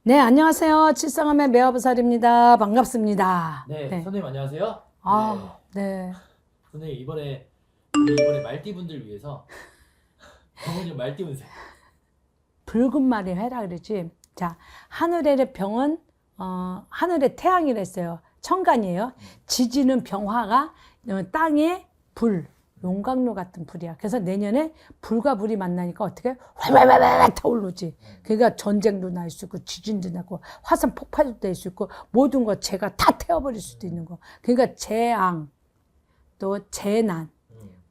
네, 안녕하세요. 칠성함의 매화보살입니다. 반갑습니다. 네, 네. 선생님 안녕하세요. 아, 네. 선생님 우리 이번에 말띠분들 위해서 병원용 말띠 운세. 붉은 말이 해라 그러지. 자, 하늘의 병은, 하늘의 태양이랬어요. 천간이에요. 지지는 병화가 땅에 불, 용광로 같은 불이야. 그래서 내년에 불과 불이 만나니까 어떻게 활활활활 타오르지. 그러니까 전쟁도 날 수 있고, 지진도 나고, 화산 폭발도 될 수 있고, 모든 거 제가 다 태워버릴 수도 있는 거. 그러니까 재앙, 또 재난,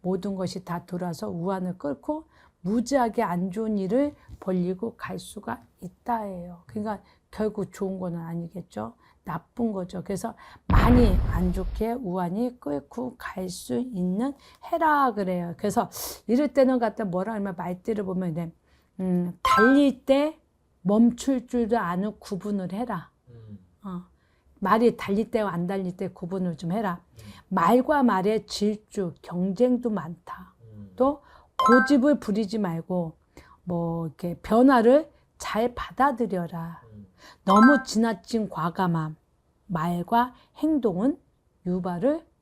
모든 것이 다 돌아서 우환을 끓고 무지하게 안 좋은 일을 벌리고 갈 수가 있다예요. 그러니까 결국 좋은 거는 아니겠죠. 나쁜 거죠. 그래서 많이 안 좋게 우환이 끓고 갈 수 있는 해라 그래요. 그래서 이럴 때는 갖다 뭐라 하면 말띠를 보면 달릴 때 멈출 줄도 아는 구분을 해라. 말이 달릴 때와 안 달릴 때 구분을 좀 해라. 말과 말의 질주, 경쟁도 많다. 또 고집을 부리지 말고 뭐 이렇게 변화를 잘 받아들여라. 너무 지나친 과감함, 말과 행동은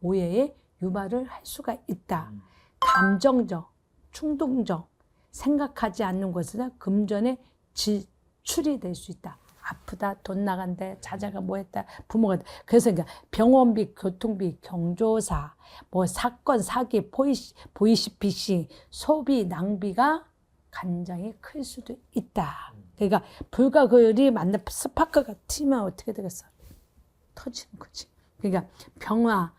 오해에 유발을 할 수가 있다. 감정적, 충동적, 생각하지 않는 것은 금전의 지출이 될 수 있다. 아프다, 돈 나간대, 자자가 뭐 했다, 부모가. 그래서 그러니까 병원비, 교통비, 경조사, 뭐 사건, 사기, 보이시피싱, 소비, 낭비가 굉장히 클 수도 있다. 그러니까 불과 글이 만나 스파크가 튀면 어떻게 되겠어? 터지는 거지. 그러니까 변화,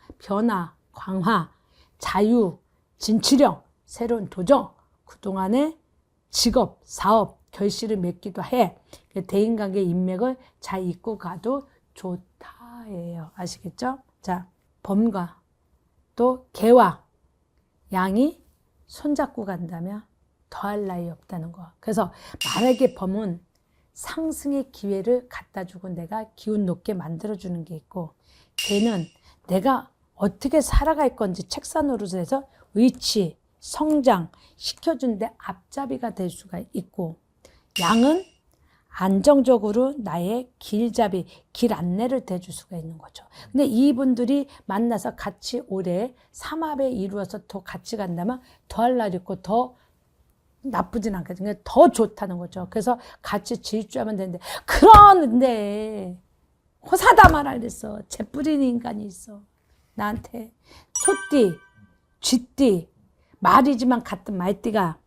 광화, 자유, 진취력, 새로운 도전, 그동안의 직업, 사업, 결실을 맺기도 해. 대인관계 인맥을 잘 잇고 가도 좋다예요. 아시겠죠? 자, 범과 또 개와 양이 손잡고 간다면 더할 나위 없다는 거. 그래서 만약에 범은 상승의 기회를 갖다 주고 내가 기운 높게 만들어주는 게 있고, 개는 내가 어떻게 살아갈 건지 책사 노릇에서 의치, 성장 시켜준데 앞잡이가 될 수가 있고, 양은 안정적으로 나의 길잡이, 길 안내를 대줄 수가 있는 거죠. 근데 이분들이 만나서 같이 오래 삼합에 이루어서 더 같이 간다면 더할 날 있고 더 나쁘진 않거든요. 더 좋다는 거죠. 그래서 같이 질주하면 되는데, 그러는데 호사다 말아 그랬어. 재뿌리는 인간이 있어. 나한테 소띠, 쥐띠, 말이지만 같은 말띠가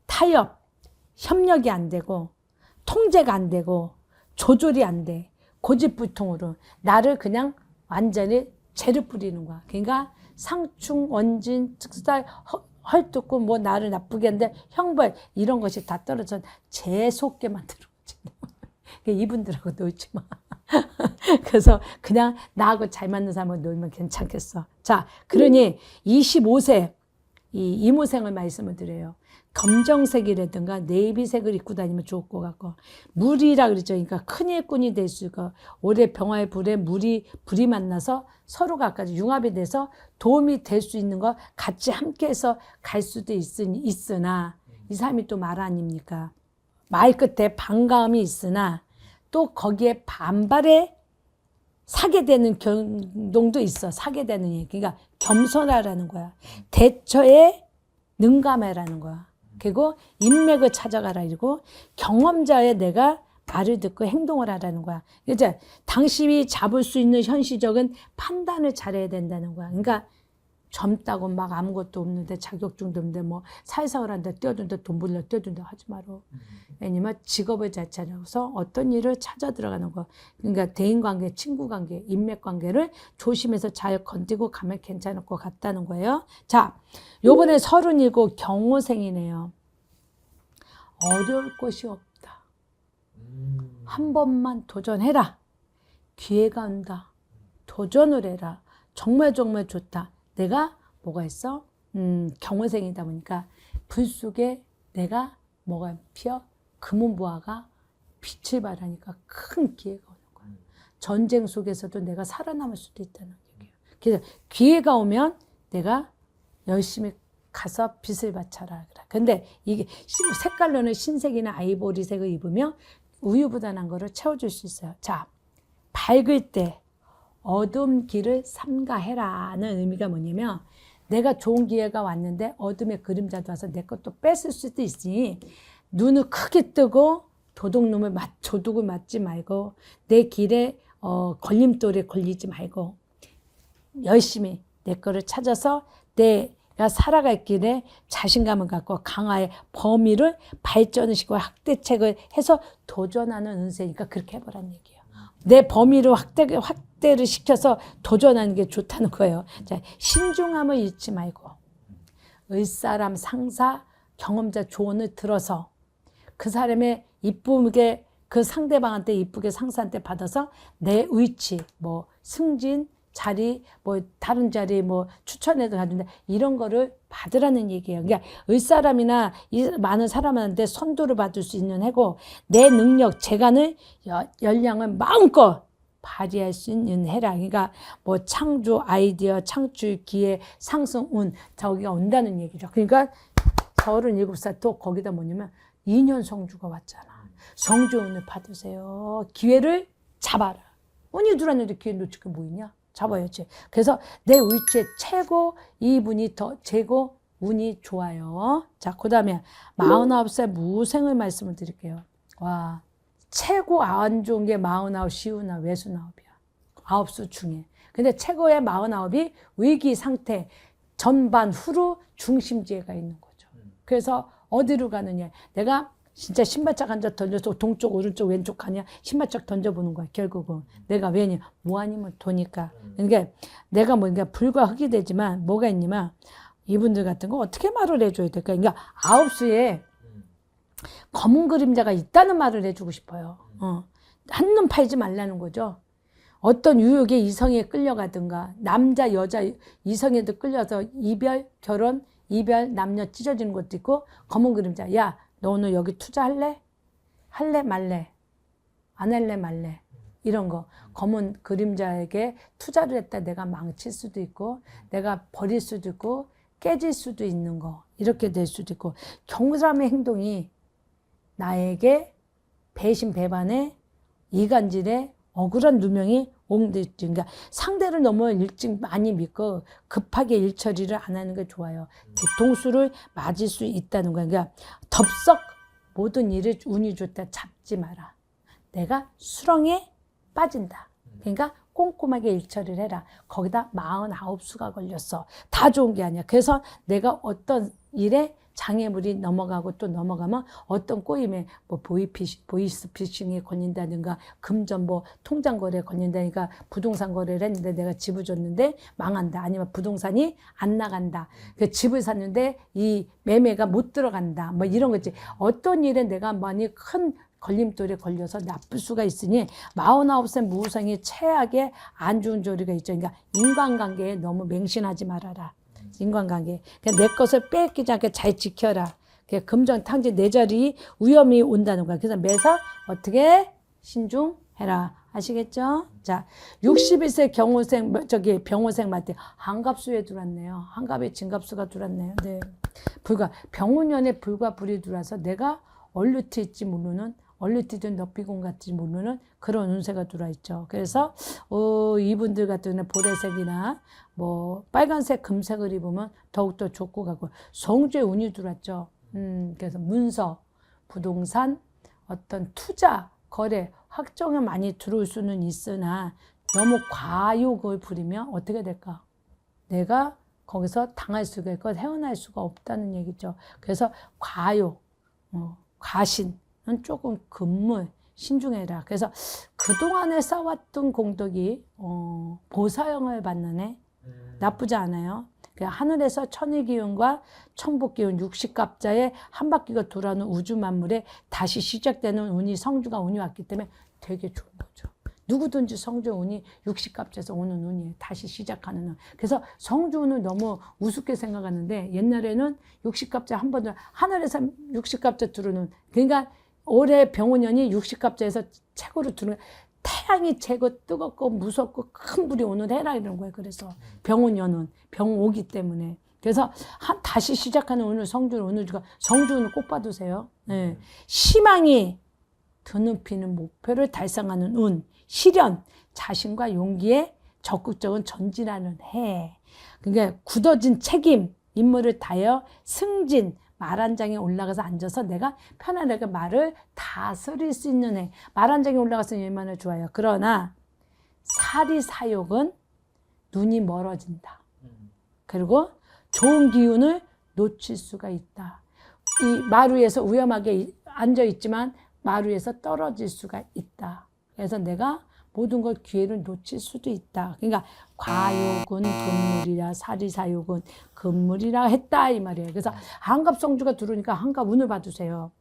타협, 협력이 안 되고 통제가 안 되고 조절이 안 돼. 고집불통으로 나를 그냥 완전히 죄를 뿌리는 거야. 그러니까 상충, 원진, 즉살, 헐뜯고 뭐 나를 나쁘게 하는데 형벌 이런 것이 다 떨어져 재수없게 만드는 거지. 이분들하고 놀지 마. 그래서 그냥 나하고 잘 맞는 사람하고 놀면 괜찮겠어. 자, 그러니 25세 이 이모생을 말씀을 드려요. 검정색이라든가 네이비색을 입고 다니면 좋을 것 같고, 물이라 그러죠. 그러니까 큰 일꾼이 될 수 있고, 올해 병화의 불에 불이 만나서 서로가 아까 융합이 돼서 도움이 될 수 있는 거 같이 함께해서 갈 수도 있으나 이 사람이 또 말 아닙니까? 말 끝에 반가움이 있으나 또 거기에 반발에 사게 되는 경동도 있어. 사게 되는 얘기. 그러니까 겸손하라는 거야. 대처에 능감해라는 거야. 그리고 인맥을 찾아가라 이러고 경험자의 내가 말을 듣고 행동을 하라는 거야. 이제 당신이 잡을 수 있는 현실적인 판단을 잘해야 된다는 거야. 그러니까 젊다고 막 아무것도 없는데 자격증도 없는데 뭐 사회생활 한다 뛰어든다 돈 벌려 뛰어든다 하지 마라. 왜냐면 직업을 잘 찾아서 어떤 일을 찾아 들어가는 거. 그러니까 대인관계, 친구관계, 인맥관계를 조심해서 잘 건드고 가면 괜찮을 것 같다는 거예요. 자, 요번에 37 경호생이네요. 어려울 것이 없다. 한 번만 도전해라. 기회가 온다. 도전을 해라. 정말 정말 좋다. 내가 뭐가 있어? 경호생이다 보니까 불 속에 내가 뭐가 피어? 금은보화가 빛을 발하니까 큰 기회가 오는 거야. 전쟁 속에서도 내가 살아남을 수도 있다는 얘기예요. 그래서 기회가 오면 내가 열심히 가서 빛을 바쳐라. 근데 이게 색깔로는 흰색이나 아이보리색을 입으면 우유부단한 거를 채워줄 수 있어요. 자, 밝을 때 어둠 길을 삼가해라는 의미가 뭐냐면 내가 좋은 기회가 왔는데 어둠의 그림자도 와서 내 것도 뺏을 수도 있으니 눈을 크게 뜨고 도둑을 맞지 말고 내 길에 걸림돌에 걸리지 말고 열심히 내 거를 찾아서 내가 살아갈 길에 자신감을 갖고 강화의 범위를 발전을 시키고 확대책을 해서 도전하는 운세니까 그렇게 해보라는 얘기예요. 내 범위를 확대를 시켜서 도전하는 게 좋다는 거예요. 자, 신중함을 잃지 말고 을사람 상사 경험자 조언을 들어서 그 사람의 이쁘게 그 상대방한테 이쁘게 상사한테 받아서 내 위치 뭐 승진 자리 뭐 다른 자리 뭐 추천해도 가는데 이런 거를 받으라는 얘기예요. 그러니까 을사람이나 많은 사람한테 선도를 받을 수 있는 해고 내 능력 재간을 역량을 마음껏 발휘할 수 있는 해라. 그러니까 뭐 창조 아이디어 창출 기회 상승 운 저기가 온다는 얘기죠. 그러니까 37살 또 거기다 뭐냐면 2년 성주가 왔잖아. 성주 운을 받으세요. 기회를 잡아라. 운이 들어왔는데 기회 놓칠 게 뭐 있냐? 잡아야지. 그래서 내 위치에 최고 이분이 더 최고 운이 좋아요. 자, 그 다음에 49살 무생을 말씀을 드릴게요. 와, 최고 안 좋은 게 49 시우나 외수나옵이야. 9수 중에. 근데 최고의 49이 위기 상태 전반 후로 중심지혜가 있는 거죠. 그래서 어디로 가느냐. 내가 진짜 신발짝 앉아 던져서 동쪽, 오른쪽, 왼쪽 가냐? 신발짝 던져보는 거야, 결국은. 내가 왜냐? 뭐 아니면 도니까. 그러니까 내가 뭐, 그러니까 불과 흙이 되지만 뭐가 있냐면 이분들 같은 거 어떻게 말을 해줘야 될까? 그러니까 9수에 검은 그림자가 있다는 말을 해주고 싶어요. 한눈 팔지 말라는 거죠. 어떤 유혹에 이성에 끌려가든가, 남자, 여자, 이성에도 끌려서 이별, 결혼, 이별, 남녀 찢어지는 것도 있고, 검은 그림자. 야, 너 오늘 여기 투자할래? 할래 말래? 안 할래 말래? 이런 거. 검은 그림자에게 투자를 했다 내가 망칠 수도 있고 내가 버릴 수도 있고 깨질 수도 있는 거. 이렇게 될 수도 있고 경사람의 행동이 나에게 배신 배반에 이간질에 억울한 누명이 옹대지. 그러니까 상대를 너무 일찍 많이 믿고 급하게 일 처리를 안 하는 게 좋아요. 뒤통수를 맞을 수 있다는 거야. 그러니까 덥석 모든 일을 운이 좋다 잡지 마라. 내가 수렁에 빠진다. 그러니까 꼼꼼하게 일 처리를 해라. 거기다 49수가 걸렸어. 다 좋은 게 아니야. 그래서 내가 어떤 일에 장애물이 넘어가고 또 넘어가면 어떤 꼬임에 뭐 보이스피싱에 걸린다든가 금전보 통장 거래에 걸린다니까 부동산 거래를 했는데 내가 집을 줬는데 망한다. 아니면 부동산이 안 나간다. 그 집을 샀는데 이 매매가 못 들어간다. 뭐 이런 거지. 어떤 일에 내가 많이 큰 걸림돌에 걸려서 나쁠 수가 있으니 49세 무후성이 최악의 안 좋은 조리가 있죠. 그러니까 인간관계에 너무 맹신하지 말아라. 인간관계. 내 것을 뺏기지 않게 잘 지켜라. 금전탕지 내 자리 위험이 온다는 거야. 그래서 매사 어떻게 신중해라. 아시겠죠? 자, 61세 병호생 맞대. 한갑수에 들어왔네요. 한갑에 진갑수가 들어왔네요. 네. 병운년에 불과 불이 들어와서 내가 얼루트일지 모르는 얼루트든 너비공 같지 모르는 그런 운세가 들어와 있죠. 그래서 이분들 같은 경우는 보라색이나 뭐 빨간색, 금색을 입으면 더욱더 좋고 가고 성주에 운이 들어왔죠. 그래서 문서, 부동산, 어떤 투자, 거래, 확정은 많이 들어올 수는 있으나 너무 과욕을 부리면 어떻게 될까? 내가 거기서 당할 수가 있고 헤어날 수가 없다는 얘기죠. 그래서 과욕, 과신 조금 금물 신중해라. 그래서 그동안에 쌓았던 공덕이 보사형을 받는 해 나쁘지 않아요. 하늘에서 천일기운과 천복기운 60갑자에 한 바퀴가 돌아오는 우주 만물에 다시 시작되는 운이 성주가 운이 왔기 때문에 되게 좋은 거죠. 누구든지 성주 운이 60갑자에서 오는 운이에요. 다시 시작하는 운. 그래서 성주 운을 너무 우습게 생각하는데 옛날에는 60갑자 한 번도 하늘에서 60갑자 들어오는 그러니까 올해 병원년이 60갑자에서 최고로 들어오는 태양이 최고 뜨겁고 무섭고 큰 불이 오는 해라 이런 거예요. 그래서 병원년은 병 오기 때문에 그래서 다시 시작하는 오늘 성주는 오늘 성주는 꼭 받으세요. 네. 희망이 드높이는 목표를 달성하는 운, 실현, 자신과 용기에 적극적인 전진하는 해. 그러니까 굳어진 책임, 임무를 다하여 승진, 말 한 장에 올라가서 앉아서 내가 편안하게 말을 다스릴 수 있는 해. 말 한 장에 올라가서 얼마나 좋아요. 그러나 사리사욕은 눈이 멀어진다. 그리고 좋은 기운을 놓칠 수가 있다. 이 마루에서 위험하게 앉아 있지만 마루에서 떨어질 수가 있다. 그래서 내가 모든 것 기회를 놓칠 수도 있다. 그러니까 과욕은 금물이라 사리사욕은 금물이라 했다 이 말이에요. 그래서 한갑성주가 들어오니까 한갑운을 받으세요.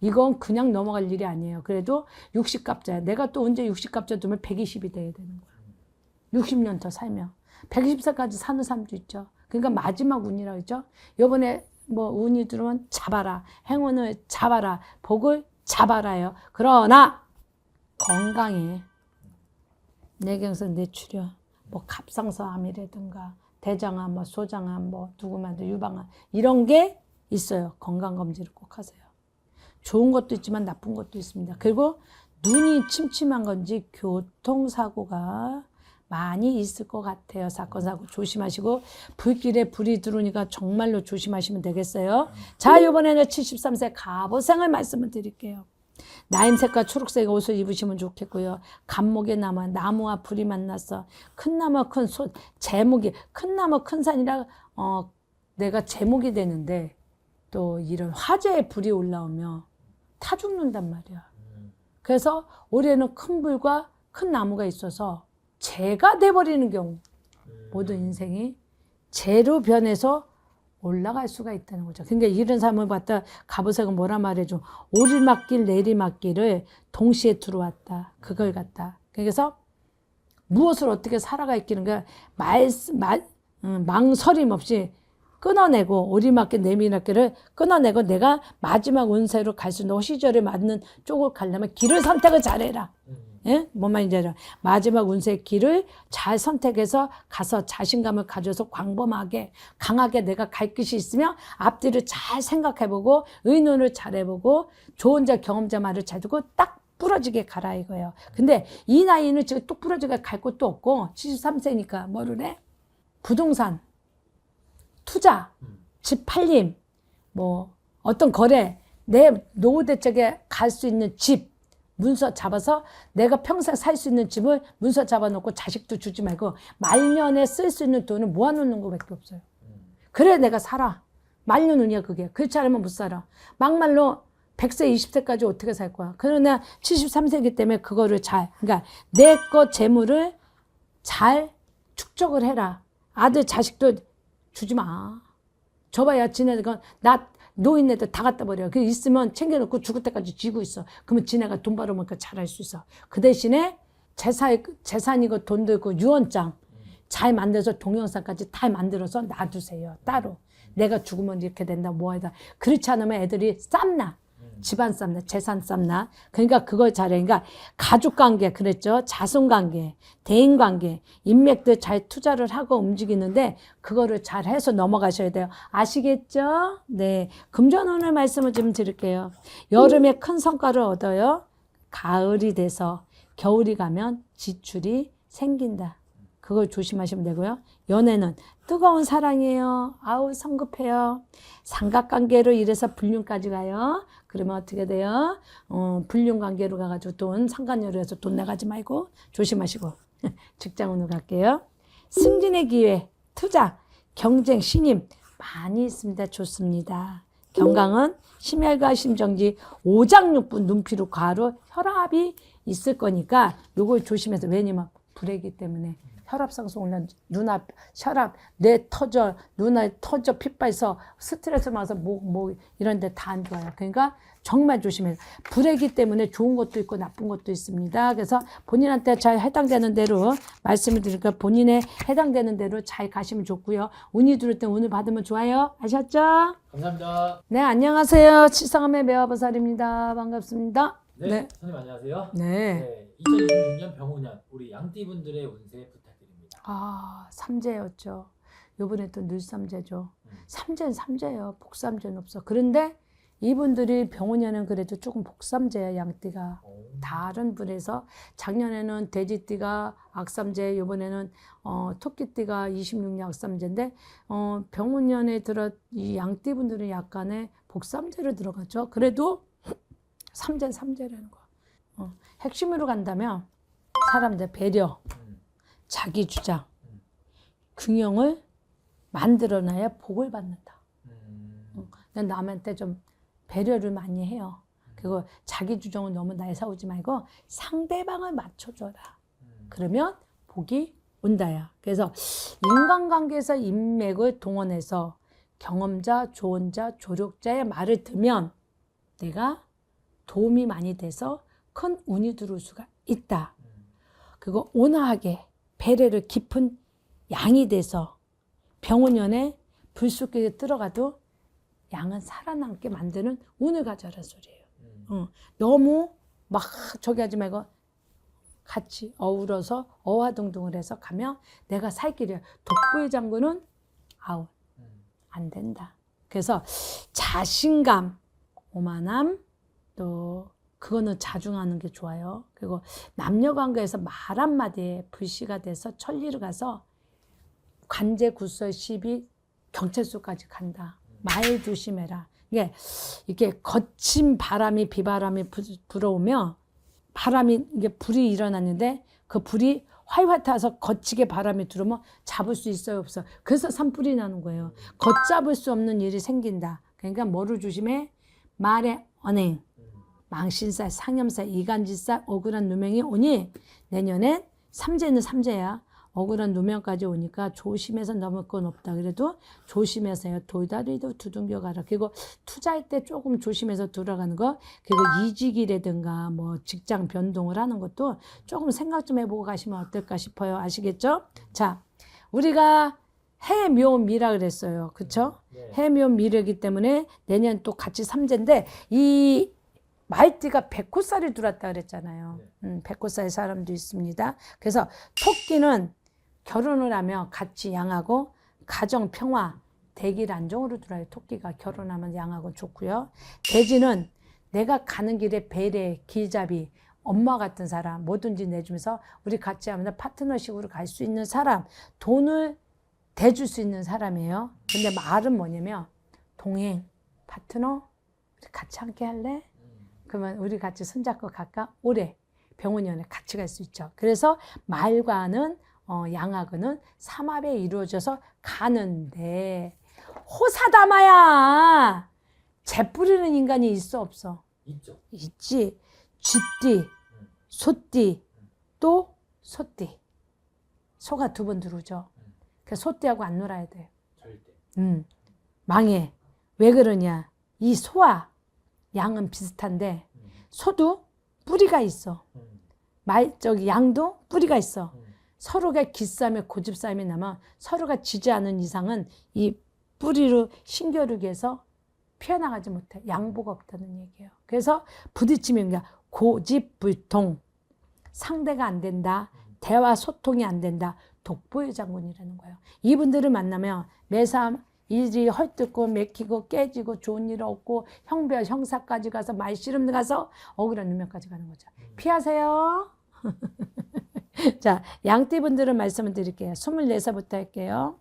이건 그냥 넘어갈 일이 아니에요. 그래도 60갑자야. 내가 또 언제 60갑자 두면 120이 돼야 되는 거야. 60년 더 살면 120살까지 사는 사람도 있죠. 그러니까 마지막 운이라고 했죠. 요번에 뭐 운이 들어오면 잡아라. 행운을 잡아라. 복을 잡아라요. 그러나 건강에 뇌경색 뇌출혈, 뭐 갑상선암이라든가 대장암, 뭐 소장암, 뭐 누구만도 유방암 이런 게 있어요. 건강 검진을 꼭 하세요. 좋은 것도 있지만 나쁜 것도 있습니다. 그리고 눈이 침침한 건지 교통사고가 많이 있을 것 같아요. 사건 사고 조심하시고 불길에 불이 들어오니까 정말로 조심하시면 되겠어요. 자, 이번에는 73세 갑오생을 말씀을 드릴게요. 나임색과 초록색 옷을 입으시면 좋겠고요. 감목의 나무와 불이 만나서 큰 나무 큰 소, 제목이 큰 나무 큰 산이라 내가 제목이 되는데 또 이런 화재의 불이 올라오면 타 죽는단 말이야. 그래서 올해는 큰 불과 큰 나무가 있어서 재가 돼버리는 경우 모든 인생이 재로 변해서 올라갈 수가 있다는 거죠. 그러니까 이런 사람을 봤다 갑오색은 뭐라 말해줘. 오리막길 내리막길을 동시에 들어왔다. 그걸 갖다. 그래서 무엇을 어떻게 살아가 있기는 망설임 없이 끊어내고 오리막길 내리막길을 끊어내고 내가 마지막 운세로 갈 수 있는 시절에 맞는 쪽을 가려면 길을 선택을 잘해라. 예? 뭔 말인지 알아? 마지막 운세의 길을 잘 선택해서 가서 자신감을 가져서 광범하게 강하게 내가 갈 것이 있으면 앞뒤를 잘 생각해보고 의논을 잘해보고 좋은 자 경험자 말을 잘 듣고 딱 부러지게 가라 이거예요. 근데 이 나이는 지금 뚝 부러지게 갈 곳도 없고 73세니까 뭐를 해? 부동산, 투자, 집 팔림, 뭐 어떤 거래, 내 노후 대책에 갈 수 있는 집 문서 잡아서 내가 평생 살 수 있는 집을 문서 잡아놓고 자식도 주지 말고 말년에 쓸 수 있는 돈을 모아놓는 것밖에 없어요. 그래 내가 살아. 말년 운이야 그게. 그렇지 않으면 못 살아. 막말로 100세 20세까지 어떻게 살 거야. 그러나 73세이기 때문에 그거를 그러니까 내 거 재물을 잘 축적을 해라. 아들 자식도 주지 마. 줘봐야 지네들 나 노인네들 다 갖다 버려. 그 있으면 챙겨놓고 죽을 때까지 쥐고 있어. 그러면 지네가 돈 벌어먹으니까 잘할 수 있어. 그 대신에 재산이고 돈 들고 유언장 잘 만들어서 동영상까지 다 만들어서 놔두세요. 따로. 내가 죽으면 이렇게 된다. 뭐하다. 그렇지 않으면 애들이 쌈나. 집안 쌈나. 재산 쌈나. 그러니까 그걸 잘해. 그러니까 가족관계 그랬죠. 자손관계, 대인관계, 인맥들 잘 투자를 하고 움직이는데 그거를 잘 해서 넘어가셔야 돼요. 아시겠죠? 네. 금전운을 말씀을 좀 드릴게요. 여름에 큰 성과를 얻어요. 가을이 돼서 겨울이 가면 지출이 생긴다. 그걸 조심하시면 되고요. 연애는 뜨거운 사랑이에요. 아우 성급해요. 삼각관계로 이래서 불륜까지 가요. 그러면 어떻게 돼요? 불륜관계로 가가지고 돈 상간녀로 해서 돈 나가지 말고 조심하시고 직장운으로 갈게요. 승진의 기회, 투자, 경쟁, 신임 많이 있습니다. 좋습니다. 건강은 심혈과 심정지, 오장육부, 눈피로, 과로, 혈압이 있을 거니까 요걸 조심해서 왜냐면 불이기 때문에 혈압상승 올라 눈앞 혈압 뇌 터져 눈알 터져 핏발서 스트레스 받아서 목 이런 데 다 안 좋아요. 그러니까 정말 조심해요. 불이기 때문에 좋은 것도 있고 나쁜 것도 있습니다. 그래서 본인한테 잘 해당되는 대로 말씀을 드리니까 본인에 해당되는 대로 잘 가시면 좋고요. 운이 들을 때 운을 받으면 좋아요. 아셨죠? 감사합니다. 네, 안녕하세요. 칠성함의 매화보살입니다. 반갑습니다. 네, 선생님 안녕하세요. 네. 2026년 병호년 우리 양띠분들의 운세 부탁드립니다. 아, 삼재였죠. 요번에 또 늘삼재죠. 삼재는 삼재예요. 복삼재는 없어. 그런데 이분들이 병원에는 그래도 조금 복삼재야, 양띠가. 오. 다른 분에서 작년에는 돼지띠가 악삼재, 이번에는 토끼띠가 26년 악삼재인데 병원년에 들어 이 양띠 분들은 약간의 복삼재로 들어갔죠. 그래도 삼재라는 거. 핵심으로 간다면 사람들 배려, 자기 주장, 균형을 만들어놔야 복을 받는다. 난 남한테 좀 배려를 많이 해요. 그리고 자기 주장을 너무 날사오지 말고 상대방을 맞춰줘라. 그러면 복이 온다야. 그래서 인간관계에서 인맥을 동원해서 경험자, 조언자, 조력자의 말을 들으면 내가 도움이 많이 돼서 큰 운이 들어올 수가 있다. 그리고 온화하게 배려를 깊은 양이 돼서 병원연에 불 속에 들어가도 양은 살아남게 만드는 운을 가져라 소리예요. 너무 막 저기 하지 말고 같이 어우러서 어화동동을 해서 가면 내가 살 길이야. 독보의 장군은 아웃. 안 된다. 그래서 자신감, 오만함, 또 그거는 자중하는 게 좋아요. 그리고 남녀관계에서 말 한마디에 불씨가 돼서 천리를 가서 관제 구설 시비 경찰서까지 간다. 말 조심해라. 이게 거친 바람이 비바람이 불어오면 바람이 이게 불이 일어났는데 그 불이 활활 타서 거치게 바람이 들어오면 잡을 수 있어요, 없어? 그래서 산불이 나는 거예요. 걷잡을 수 없는 일이 생긴다. 그러니까 뭐를 조심해? 말의 언행, 망신살, 상염살, 이간질살, 억울한 누명이 오니 내년엔 삼재는 삼재야. 억울한 누명까지 오니까 조심해서 넘을 건 없다. 그래도 조심해서요. 돌다리도 두둥겨 가라. 그리고 투자할 때 조금 조심해서 돌아가는 거. 그리고 이직이라든가 뭐 직장 변동을 하는 것도 조금 생각 좀 해보고 가시면 어떨까 싶어요. 아시겠죠? 자, 우리가 해묘미라 그랬어요. 그쵸? 네. 해묘미래이기 때문에 내년 또 같이 삼재인데 이 말띠가 백호살이 들어왔다 그랬잖아요. 백호살 사람도 있습니다. 그래서 토끼는 결혼을 하면 같이 양하고 가정 평화, 대길 안정으로 들어와요. 토끼가 결혼하면 양하고 좋고요. 돼지는 내가 가는 길에 배려, 길잡이, 엄마 같은 사람 뭐든지 내주면서 우리 같이 하면 파트너식으로 갈 수 있는 사람, 돈을 대줄 수 있는 사람이에요. 근데 말은 뭐냐면 동행, 파트너, 우리 같이 함께 할래? 그러면 우리 같이 손잡고 갈까? 오래 병원연에 같이 갈 수 있죠. 그래서 말과는 양하고는 삼합에 이루어져서 가는데 호사다마야 재뿌리는 인간이 있어 없어? 있죠. 있지. 쥐띠, 소띠, 또 소띠. 소가 두 번 들어오죠. 그래서 소띠하고 안 놀아야 돼요. 절대. 망해. 왜 그러냐? 이 소와 양은 비슷한데 소도 뿌리가 있어. 양도 뿌리가 있어. 서로가 기싸움에 고집싸움이 나면 서로가 지지 않은 이상은 이 뿌리로 신겨루기 해서 피어나가지 못해. 양보가 없다는 얘기예요. 그래서 부딪히면 고집불통, 상대가 안 된다, 대화 소통이 안 된다, 독보의 장군이라는 거예요. 이분들을 만나면 매사람 일이 헐뜯고 맥히고 깨지고 좋은 일 없고 형별 형사까지 가서 말씨름 가서 억울한 누명까지 가는 거죠. 피하세요. 자, 양띠분들은 말씀을 드릴게요. 24살부터 할게요.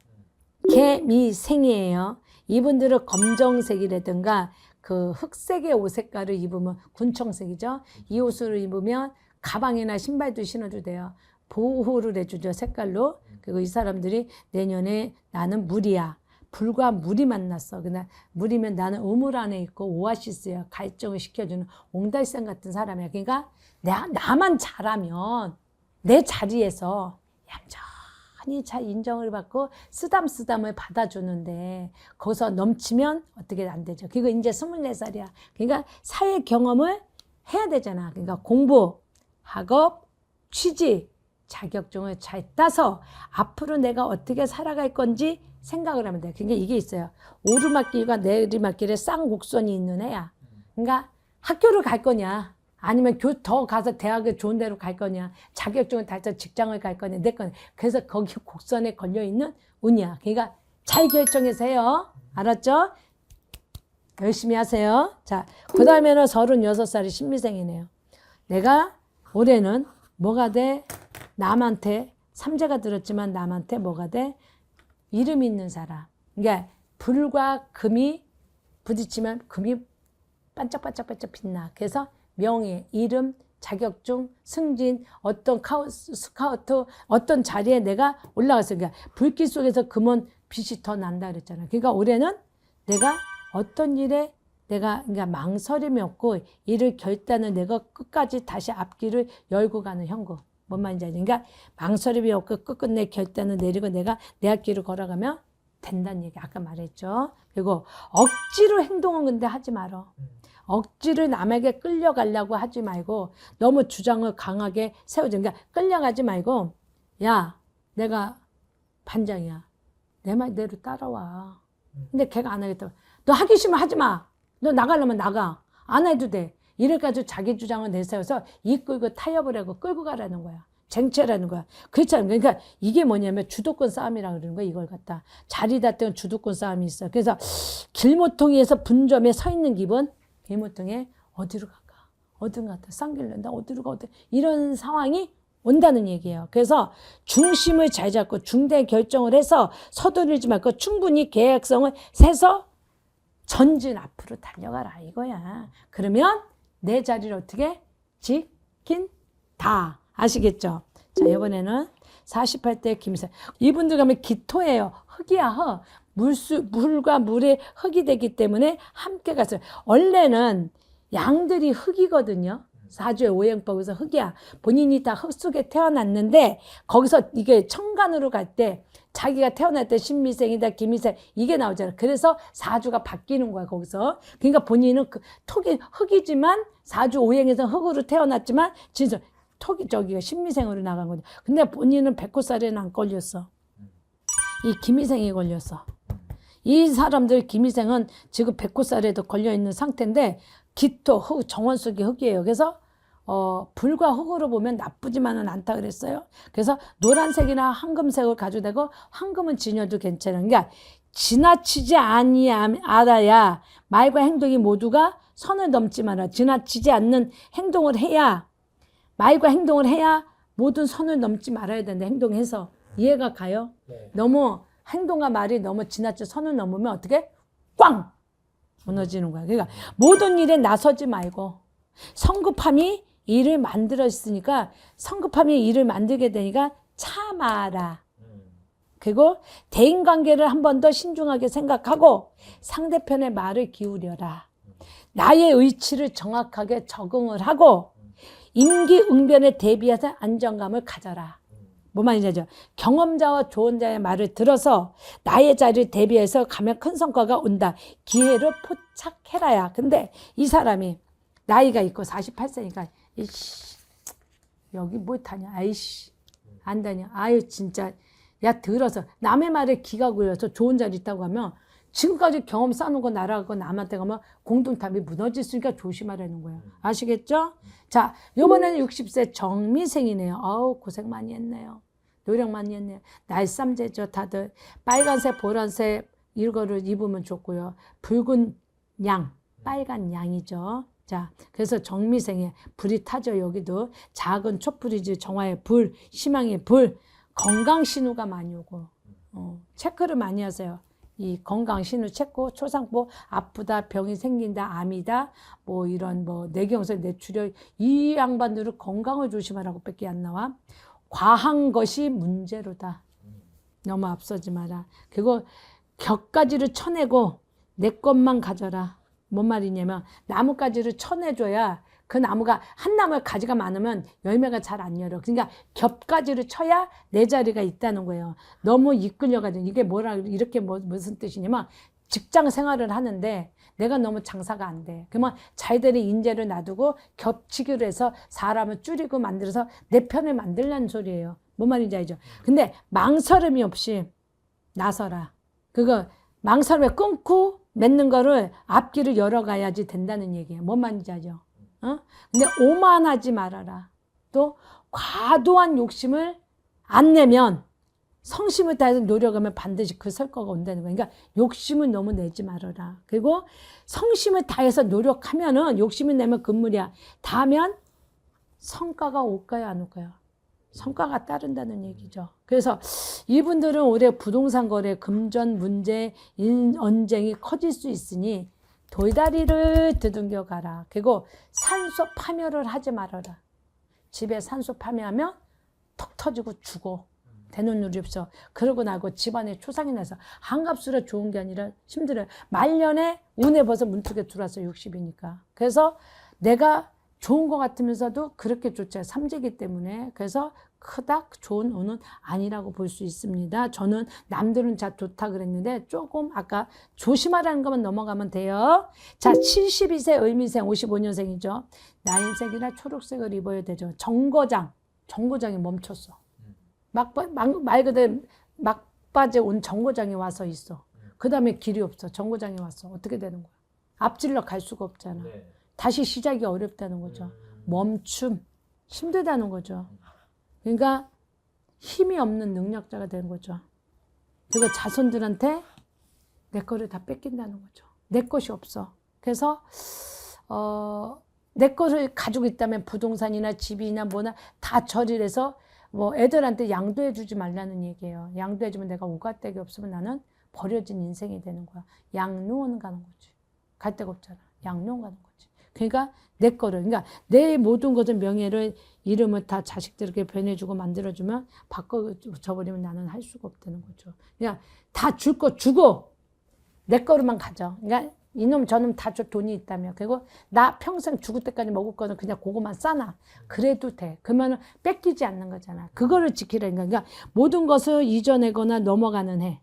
개미생이에요. 이분들은 검정색이라든가 그 흑색의 옷 색깔을 입으면 군청색이죠. 이 옷을 입으면 가방이나 신발도 신어도 돼요. 보호를 해주죠, 색깔로. 그리고 이 사람들이 내년에 나는 물이야. 불과 물이 만났어. 그냥 물이면 나는 우물 안에 있고 오아시스야. 갈증을 시켜주는 옹달샘 같은 사람이야. 그러니까 나만 잘하면 내 자리에서 얌전히 잘 인정을 받고 쓰담쓰담을 받아주는데 거기서 넘치면 어떻게 안 되죠. 그리고 이제 24살이야. 그러니까 사회 경험을 해야 되잖아. 그러니까 공부, 학업, 취직, 자격증을 잘 따서 앞으로 내가 어떻게 살아갈 건지 생각을 하면 돼. 그러니까 이게 있어요. 오르막길과 내리막길에 쌍곡선이 있는 애야. 그러니까 학교를 갈 거냐, 아니면 더 가서 대학을 좋은 데로 갈 거냐, 자격증을 달서 직장을 갈 거냐, 내 거냐. 그래서 거기 곡선에 걸려 있는 운이야. 그러니까 잘 결정해서 해요. 알았죠? 열심히 하세요. 자, 그 다음에는 36살이 신미생이네요. 내가 올해는 뭐가 돼? 남한테, 삼재가 들었지만 남한테 뭐가 돼? 이름 있는 사람. 그러니까 불과 금이 부딪히면 금이 반짝반짝반짝 빛나. 그래서 명예, 이름, 자격증, 승진, 어떤 스카우트, 어떤 자리에 내가 올라갔어요. 그러니까 불길 속에서 금은 빛이 더 난다 그랬잖아요. 그러니까 올해는 내가 어떤 일에 내가 그러니까 망설임이 없고 일을 결단을 내가 끝까지 다시 앞길을 열고 가는 형국. 뭔 말인지 알죠? 그러니까 망설임이 없고 끝끝내 결단을 내리고 내가 내 앞길을 걸어가면 된다는 얘기 아까 말했죠. 그리고 억지로 행동은 근데 하지 말어. 억지로 남에게 끌려가려고 하지 말고 너무 주장을 강하게 세우지. 그러니까 끌려가지 말고 야 내가 반장이야. 내 말대로 따라와. 근데 걔가 안 하겠다. 너 하기 싫으면 하지 마. 너 나가려면 나가. 안 해도 돼. 이래가지고 자기 주장을 내세워서 이끌고 타협을 하고 끌고 가라는 거야. 쟁취라는 거야. 그렇잖아요. 그러니까 이게 뭐냐면 주도권 싸움이라고 그러는 거야. 이걸 갖다. 자리 다툼 주도권 싸움이 있어. 그래서 길모퉁이에서 분점에 서 있는 기분. 길모퉁이에 어디로 갈까? 어디로 갔다? 쌍길 낸다. 어디로 가? 이런 상황이 온다는 얘기예요. 그래서 중심을 잘 잡고 중대 결정을 해서 서두르지 말고 충분히 계획성을 세서 전진 앞으로 달려가라 이거야. 그러면 내 자리를 어떻게 지킨다. 아시겠죠? 자, 이번에는 48대 김생. 이분들 가면 기토예요. 흙이야, 흙. 물과 물의 흙이 되기 때문에 함께 갔어요. 원래는 양들이 흙이거든요. 사주의 오행법에서 흙이야. 본인이 다 흙 속에 태어났는데 거기서 이게 천간으로 갈 때 자기가 태어날 때 신미생이다 김미생 이게 나오잖아. 그래서 사주가 바뀌는 거야 거기서. 그러니까 본인은 그 톡이 흙이지만 사주 오행에서 흙으로 태어났지만 진짜 톡이 저기가 신미생으로 나간 거죠. 근데 본인은 백호살에는 안 걸렸어. 이 김미생이 걸렸어. 이 사람들 김미생은 지금 백호살에도 걸려있는 상태인데 기토, 흙, 정원 속의 흙이에요. 그래서 불과 흙으로 보면 나쁘지만은 않다 그랬어요. 그래서 노란색이나 황금색을 가져도 되고 황금은 진여도 괜찮은 게 지나치지 않아야 말과 행동이 모두가 선을 넘지 마라. 지나치지 않는 행동을 해야 말과 행동을 해야 모든 선을 넘지 말아야 되는데 행동해서 이해가 가요? 네. 너무 행동과 말이 너무 지나쳐 선을 넘으면 어떻게? 꽝! 무너지는 거야. 그러니까 모든 일에 나서지 말고 성급함이 일을 만들었으니까 성급함이 일을 만들게 되니까 참아라. 그리고 대인관계를 한 번 더 신중하게 생각하고 상대편의 말을 기울여라. 나의 의치를 정확하게 적응을 하고 임기응변에 대비해서 안정감을 가져라. 뭐 말인지 알죠? 경험자와 조언자의 말을 들어서 나의 자리를 대비해서 가면 큰 성과가 온다. 기회를 포착해라야. 근데 이 사람이 나이가 있고 48세니까 이씨 여기 뭐 타냐 아이씨 안 다녀 아유 진짜 야 들어서 남의 말에 귀가 굴려서 좋은 자리 있다고 하면 지금까지 경험 쌓는 거 나라고 남한테 가면 공동탑이 무너질 수 있으니까 조심하라는 거예요. 아시겠죠? 자, 요번에는 60세 정미생이네요. 아우 고생 많이 했네요. 노력 많이 했네요. 날쌈제죠. 다들 빨간색 보라색 이거를 입으면 좋고요. 붉은 양 빨간 양이죠. 자, 그래서 정미생에 불이 타죠. 여기도 작은 촛불이지 정화의 불, 희망의 불, 건강 신호가 많이 오고 체크를 많이 하세요. 이 건강 신호 체크, 초상보 아프다, 병이 생긴다, 암이다, 뭐 이런 뭐 뇌경색, 뇌출혈 이 양반들은 건강을 조심하라고 밖에 안 나와. 과한 것이 문제로다. 너무 앞서지 마라. 그리고 격가지를 쳐내고 내 것만 가져라. 뭔 말이냐면 나뭇가지를 쳐내줘야 그 나무가 한 나무에 가지가 많으면 열매가 잘 안 열어. 그러니까 겹가지를 쳐야 내 자리가 있다는 거예요. 너무 이끌려가지고 이게 뭐라 이렇게 무슨 뜻이냐면 직장 생활을 하는데 내가 너무 장사가 안 돼. 그러면 자기들이 인재를 놔두고 겹치기로 해서 사람을 줄이고 만들어서 내 편을 만들라는 소리예요. 뭔 말인지 알죠? 근데 망설임이 없이 나서라. 그거 망설임에 끊고 맺는 거를 앞길을 열어가야지 된다는 얘기예요. 뭔 말인지 알죠? 근데 오만하지 말아라. 또 과도한 욕심을 안 내면 성심을 다해서 노력하면 반드시 그 성과가 온다는 거야. 그러니까 욕심은 너무 내지 말아라. 그리고 성심을 다해서 노력하면은 욕심을 내면 금물이야. 다하면 성과가 올까요, 안 올까요? 성과가 따른다는 얘기죠. 그래서 이분들은 올해 부동산 거래, 금전 문제, 언쟁이 커질 수 있으니 돌다리를 두둥겨 가라. 그리고 산소 파멸을 하지 말아라. 집에 산소 파멸하면 턱 터지고 죽어. 되는 일이 없어. 그러고 나고 집안에 초상이 나서 한값으로 좋은 게 아니라 힘들어요. 말년에 운에 벌써 문득에 들어왔어. 60이니까. 그래서 내가 좋은 것 같으면서도 그렇게 좋죠. 삼재기 때문에. 그래서 그닥 좋은 운은 아니라고 볼 수 있습니다. 저는 남들은 다 좋다 그랬는데 조금 아까 조심하라는 것만 넘어가면 돼요. 자, 72세 을미생 55년생이죠. 나인색이나 초록색을 입어야 되죠. 정거장이 멈췄어. 말 그대로 막바지에 온 정거장이 와서 있어. 그 다음에 길이 없어. 정거장이 왔어. 어떻게 되는 거야? 앞질러 갈 수가 없잖아. 네. 다시 시작이 어렵다는 거죠. 멈춤, 힘들다는 거죠. 그러니까 힘이 없는 능력자가 되는 거죠. 그리고 자손들한테 내 거를 다 뺏긴다는 거죠. 내 것이 없어. 그래서 내 것을 가지고 있다면 부동산이나 집이나 뭐나 다 처리를 해서 뭐 애들한테 양도해 주지 말라는 얘기예요. 양도해 주면 내가 오가떼기 없으면 나는 버려진 인생이 되는 거야. 양로원 가는 거지. 갈 데가 없잖아. 양로원 가는 거지. 그러니까 내 거를, 그러니까 내 모든 것을 명예를, 이름을 다 자식들에게 변해주고 만들어주면 바꿔줘버리면 나는 할 수가 없다는 거죠. 그냥 다 줄 거 주고 내 거로만 가져. 그러니까 이놈 저놈 다 줘, 돈이 있다며. 그리고 나 평생 죽을 때까지 먹을 거는 그냥 그거만 싸놔. 그래도 돼. 그러면 뺏기지 않는 거잖아. 그거를 지키라니까. 그러니까 모든 것을 이전하거나 넘어가는 해.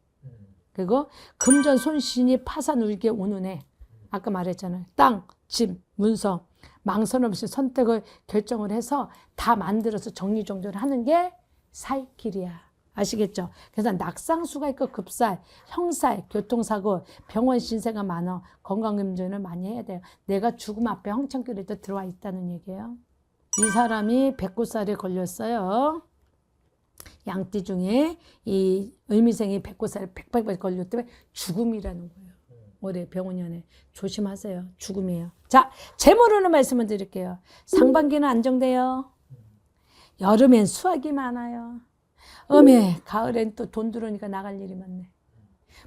그리고 금전 손신이 파산 울게 오는 해. 아까 말했잖아요. 땅, 집, 문서, 망설 없이 선택을 결정을 해서 다 만들어서 정리정돈을 하는 게 살 길이야. 아시겠죠? 그래서 낙상수가 있고 급살, 형살, 교통사고, 병원 신세가 많아. 건강검진을 많이 해야 돼요. 내가 죽음 앞에 황천길에도 들어와 있다는 얘기예요. 이 사람이 백골살에 걸렸어요. 양띠 중에 이 을미생이 백골살에 100발 걸렸기 때문에 죽음이라는 거예요. 올해 병원연에 조심하세요. 죽음이에요. 자, 재물로는 말씀을 드릴게요. 상반기는 안정돼요. 여름엔 수확이 많아요. 가을엔 또 돈 들어오니까 나갈 일이 많네.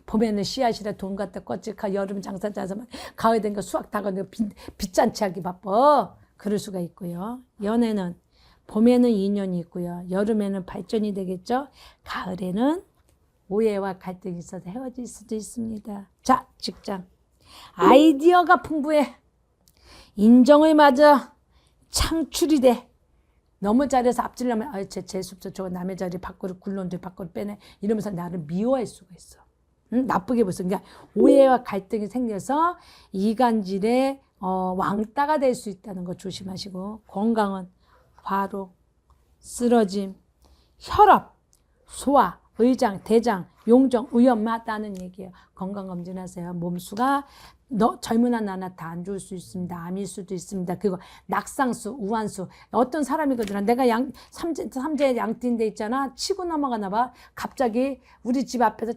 봄에는 씨앗이라 돈 갖다 껐지. 여름 장사 짜서만 가을 되니까 수확 다 가니까 빚잔치 하기 바빠. 그럴 수가 있고요. 연애는 봄에는 인연이 있고요. 여름에는 발전이 되겠죠. 가을에는 오해와 갈등이 있어서 헤어질 수도 있습니다. 자, 직장. 아이디어가 풍부해. 인정을 맞아. 창출이 돼. 너무 잘해서 앞질려면 쟤 재수없어. 저거 남의 자리 밖으로 굴러온데 밖으로 빼내. 이러면서 나를 미워할 수가 있어. 응? 나쁘게 볼 수. 그러니까 오해와 갈등이 생겨서 이간질의 왕따가 될 수 있다는 거 조심하시고, 건강은 과로, 쓰러짐, 혈압, 소화, 의장, 대장, 용종, 위험하다는 얘기예요. 건강검진하세요. 몸수가 젊은 나나 다 안 좋을 수 있습니다. 암일 수도 있습니다. 그리고 낙상수, 우한수. 어떤 사람이거든. 내가 삼재 양띠인데 있잖아. 치고 넘어가나 봐. 갑자기 우리 집 앞에서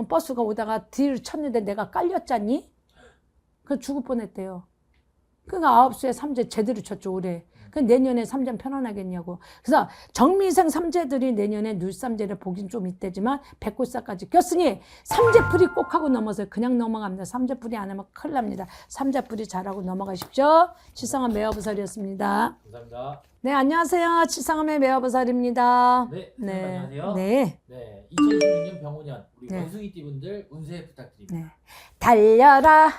버스가 오다가 뒤를 쳤는데 내가 깔렸잖니? 그 죽을 뻔했대요. 그러니까 9수에 삼재 제대로 쳤죠, 올해. 그 내년에 삼재는 편안하겠냐고. 그래서 정미생 삼재들이 내년에 눌삼재를 보긴 좀 있대지만 백골사까지 꼈으니 삼재풀이 꼭 하고 넘어서요. 그냥 넘어갑니다. 삼재풀이 안 하면 큰일 납니다. 삼재풀이 잘하고 넘어가십시오. 칠성한 매화보살이었습니다. 감사합니다. 네, 안녕하세요. 칠성함의 매화보살입니다. 네, 안녕하세요. 네. 네, 2016년 병원년 우리 네. 원숭이띠 분들 운세 부탁드립니다. 네. 달려라,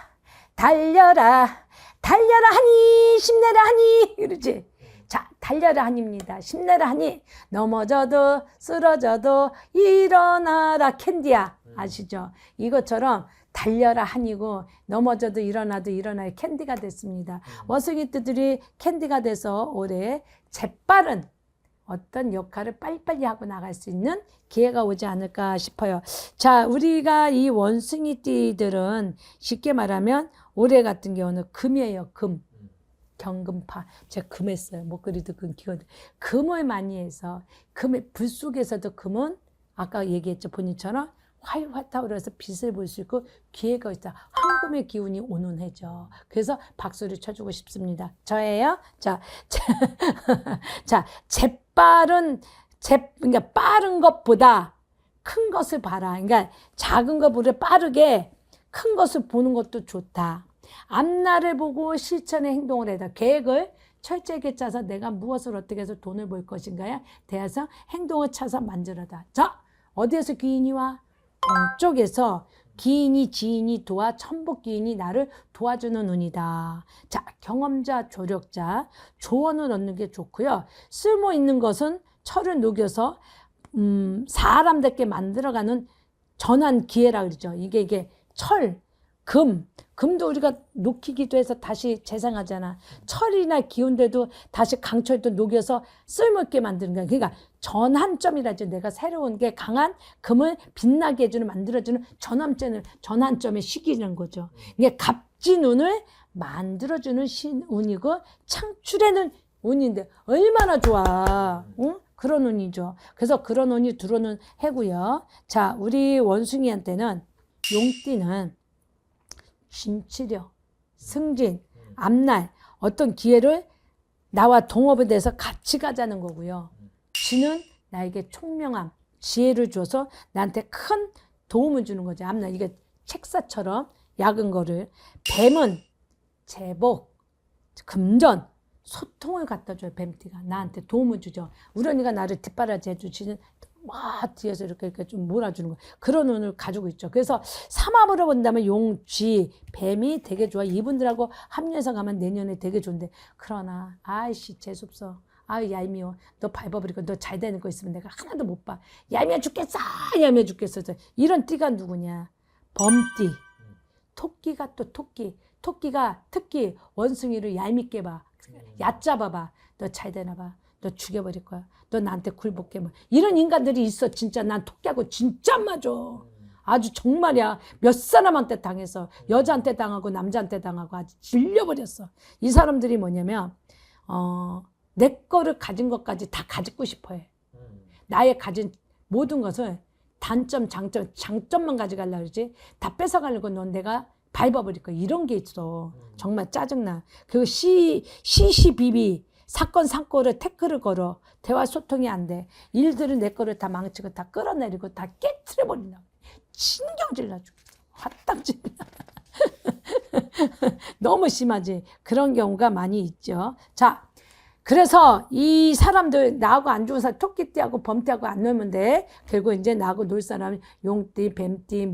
달려라, 달려라 하니, 힘내라 하니, 그러지. 자, 달려라 하니입니다. 힘내라 하니, 넘어져도 쓰러져도 일어나라 캔디야. 아시죠? 이것처럼 달려라 하니고 넘어져도 일어나도 일어나야 캔디가 됐습니다. 원숭이들이 캔디가 돼서 올해 재빠른 어떤 역할을 빨리빨리 하고 나갈 수 있는 기회가 오지 않을까 싶어요. 자, 우리가 이 원숭이띠들은 쉽게 말하면 올해 같은 경우는 금이에요. 금. 경금파. 제가 금했어요. 목걸이도 금, 기거든. 금을 많이 해서 불 속에서도 금은 아까 얘기했죠. 본인처럼 활활 타오르서 빛을 볼 수 있고 기회가 있다. 황금의 기운이 오는 해죠. 그래서 박수를 쳐주고 싶습니다. 저예요. 자, 자, 그러니까 빠른 것보다 큰 것을 봐라. 그러니까 작은 것보다 빠르게 큰 것을 보는 것도 좋다. 앞날을 보고 실천의 행동을 해다. 계획을 철저하게 짜서 내가 무엇을 어떻게 해서 돈을 벌 것인가에 대해서 행동을 차서 만들어다. 자, 어디에서 귀인이 와? 동쪽에서 기인이 지인이 도와 천복기인이 나를 도와주는 운이다. 자, 경험자, 조력자, 조언을 얻는 게 좋고요. 쓸모 있는 것은 철을 녹여서 사람답게 만들어가는 전환 기회라 그러죠. 이게 철, 금도 우리가 녹이기도 해서 다시 재생하잖아. 철이나 기운들도 다시 강철도 녹여서 쓸모있게 만드는 거야. 그러니까 전환점이라죠. 내가 새로운 게 강한 금을 빛나게 해주는 만들어주는 전환점의 시기라는 거죠. 이게 갑진운을 만들어주는 신운이고 창출해는 운인데 얼마나 좋아. 응? 그런 운이죠. 그래서 그런 운이 들어오는 해고요. 자, 우리 원숭이한테는 용띠는 진치력, 승진, 앞날 어떤 기회를 나와 동업에 대해서 같이 가자는 거고요. 쥐는 나에게 총명함, 지혜를 줘서 나한테 큰 도움을 주는 거죠. 앞날 이게 책사처럼 약은 거를. 뱀은 제복, 금전, 소통을 갖다 줘요. 뱀띠가 나한테 도움을 주죠. 우렁이가 나를 뒷바라지 해주지는 막 뒤에서 이렇게 좀 몰아주는 거. 그런 운을 가지고 있죠. 그래서 삼합으로 본다면 용, 쥐, 뱀이 되게 좋아. 이분들하고 합류해서 가면 내년에 되게 좋은데 그러나 아이씨 재수없어. 아유 얄미워. 너 밟아버리고 너 잘 되는 거 있으면 내가 하나도 못 봐. 얄미워 죽겠어. 얄미워 죽겠어. 이런 띠가 누구냐. 범띠. 토끼가 또 토끼. 토끼가 특히 원숭이를 얄밉게 봐. 얕잡아 봐. 너 잘 되나 봐. 너 죽여버릴 거야. 너 나한테 굴복해. 뭐. 이런 인간들이 있어. 진짜 난 토끼하고 진짜 안 맞아. 아주 정말이야. 몇 사람한테 당해서 여자한테 당하고 남자한테 당하고 아주 질려버렸어. 이 사람들이 뭐냐면 내 거를 가진 것까지 다 가지고 싶어해. 나의 가진 모든 것을 단점, 장점만 가져가려고 그러지. 다 뺏어가려고 넌 내가 밟아버릴 거야. 이런 게 있어. 정말 짜증나. 그리고 시시비비 사건 사고를 태클을 걸어. 대화 소통이 안 돼. 일들은 내 거를 다 망치고 다 끌어내리고 다 깨트려버린다. 신경질 나죠. 화딱질 나. 너무 심하지. 그런 경우가 많이 있죠. 자, 그래서 이 사람들 나하고 안 좋은 사람 토끼띠하고 범띠하고 안 놀면 돼. 그리고 이제 나하고 놀 사람 용띠, 뱀띠,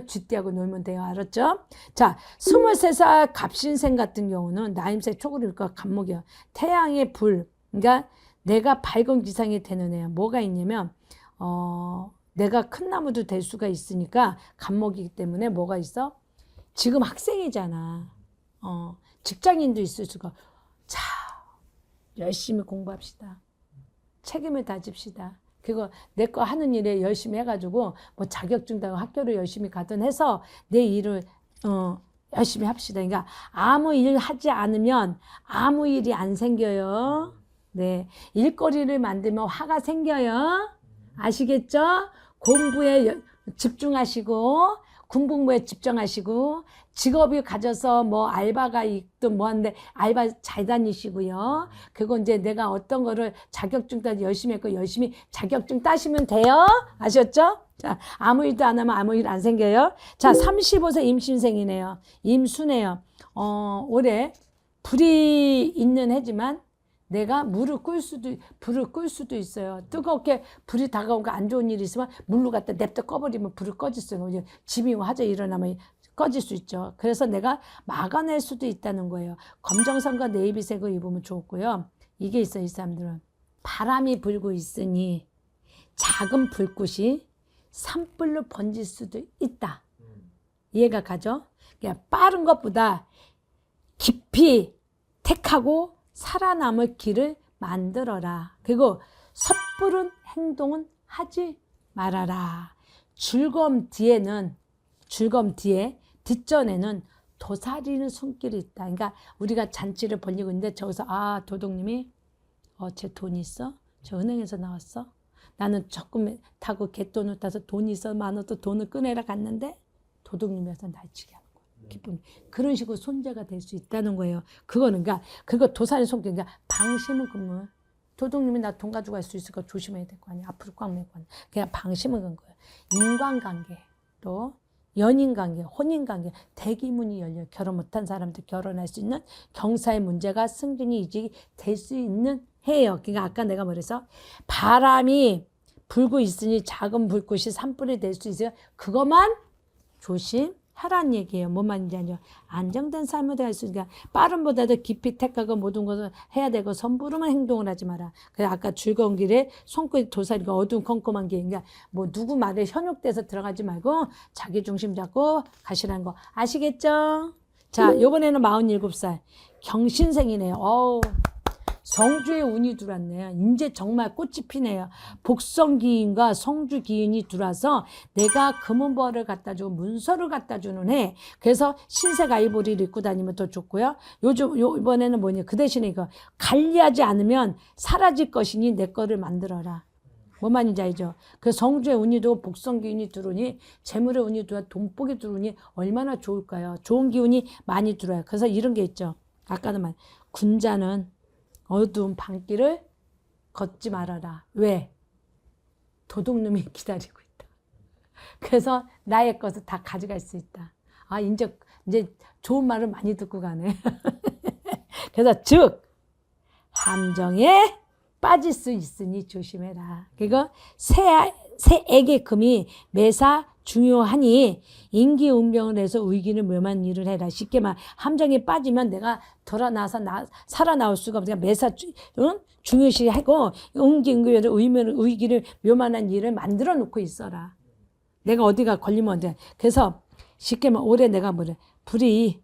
쥐띠하고 놀면 돼요. 알았죠? 자, 23살 갑신생 같은 경우는 나임새 초그릴까 갑목이야. 태양의 불. 그러니까 내가 밝은 기상이 되는 애야. 뭐가 있냐면 내가 큰 나무도 될 수가 있으니까 갑목이기 때문에 뭐가 있어? 지금 학생이잖아. 직장인도 있을 수가. 자, 열심히 공부합시다. 책임을 다집시다. 그리고 내 거 하는 일에 열심히 해가지고 뭐 자격증 따고 학교를 열심히 가든 해서 내 일을 열심히 합시다. 그러니까 아무 일 하지 않으면 아무 일이 안 생겨요. 네, 일거리를 만들면 화가 생겨요. 아시겠죠? 공부에 집중하시고 군복무에 집중하시고 직업이 가져서 뭐 알바가 있든 뭐 하는데 알바 잘 다니시고요. 그리고 이제 내가 어떤 거를 자격증 따서 열심히 했고 열심히 자격증 따시면 돼요. 아셨죠? 자, 아무 일도 안 하면 아무 일 안 생겨요. 자, 35세 임신생이네요. 임수네요. 올해 불이 있는 해지만 내가 불을 끌 수도 있어요. 뜨겁게 불이 다가오고 안 좋은 일이 있으면 물로 갖다 냅다 꺼버리면 불을 꺼질 수 있어요. 집이 화재 일어나면 꺼질 수 있죠. 그래서 내가 막아낼 수도 있다는 거예요. 검정색과 네이비색을 입으면 좋고요. 이게 있어요. 이 사람들은. 바람이 불고 있으니 작은 불꽃이 산불로 번질 수도 있다. 이해가 가죠? 그러니까 빠른 것보다 깊이 택하고 살아남을 길을 만들어라. 그리고 섣부른 행동은 하지 말아라. 즐거움 뒤에 뒷전에는 도사리는 손길이 있다. 그러니까 우리가 잔치를 벌리고 있는데 저기서 도둑님이 쟤 돈 있어? 저 은행에서 나왔어? 나는 조금 타고 개돈을 타서 돈이 있어 많아도 돈을 꺼내라 갔는데 도둑님이어서 날치게 하는 거예요. 기쁨이. 그런 식으로 손재가 될 수 있다는 거예요. 그거는 그러니까 그거 도산의 손길. 그러니까 방심은 금물. 도둑님이 나 돈 가지고 갈 수 있을까 조심해야 될 거 아니야. 앞으로 꽉 메고 하는. 그냥 방심은 건 거예요. 인간관계 또 연인관계, 혼인관계, 대기문이 열려 결혼 못한 사람들 결혼할 수 있는 경사의 문제가 승진이 이직이 될 수 있는 해예요. 그러니까 아까 내가 뭐랬어? 바람이 불고 있으니 작은 불꽃이 산불이 될 수 있어요. 그것만 조심하라는 얘기예요. 뭔 말인지 아니요. 안정된 삶을 할 수 있으니까 빠름보다도 깊이 택하고 모든 것을 해야 되고 섬부름한 행동을 하지 마라. 그래서 아까 즐거운 길에 손끝 도사리가 어두운 컴컴한 길. 그러니까 뭐 누구 말에 현혹돼서 들어가지 말고 자기 중심 잡고 가시라는 거 아시겠죠? 자, 이번에는 47살 경신생이네요. 어우. 성주에 운이 들어왔네요. 이제 정말 꽃이 피네요. 복성기인과 성주기인이 들어와서 내가 금은벌을 갖다 주고 문서를 갖다 주는 해. 그래서 신색 아이보리를 입고 다니면 더 좋고요. 이번에는 뭐냐. 그 대신에 이거 관리하지 않으면 사라질 것이니 내 거를 만들어라. 뭔 말인지 알죠? 그 성주에 운이 들어오고 복성기운이 들어오니 재물의 운이 들어와 돈복이 들어오니 얼마나 좋을까요? 좋은 기운이 많이 들어와요. 그래서 이런 게 있죠. 아까도 말 군자는 어두운 밤길을 걷지 말아라. 왜? 도둑놈이 기다리고 있다. 그래서 나의 것을 다 가져갈 수 있다. 아, 이제 좋은 말을 많이 듣고 가네. 그래서 즉 함정에 빠질 수 있으니 조심해라. 그리고 새에게 금이 매사 중요하니 인기운병을 해서 의기를 묘한 일을 해라. 쉽게 말 함정에 빠지면 내가 돌아나서 살아나올 수가 없으니까 매사 중요시하고 인기운병을 의기를 묘만한 일을 만들어 놓고 있어라. 내가 어디가 걸리면 어디. 그래서 쉽게 말 올해 내가 뭐래. 불이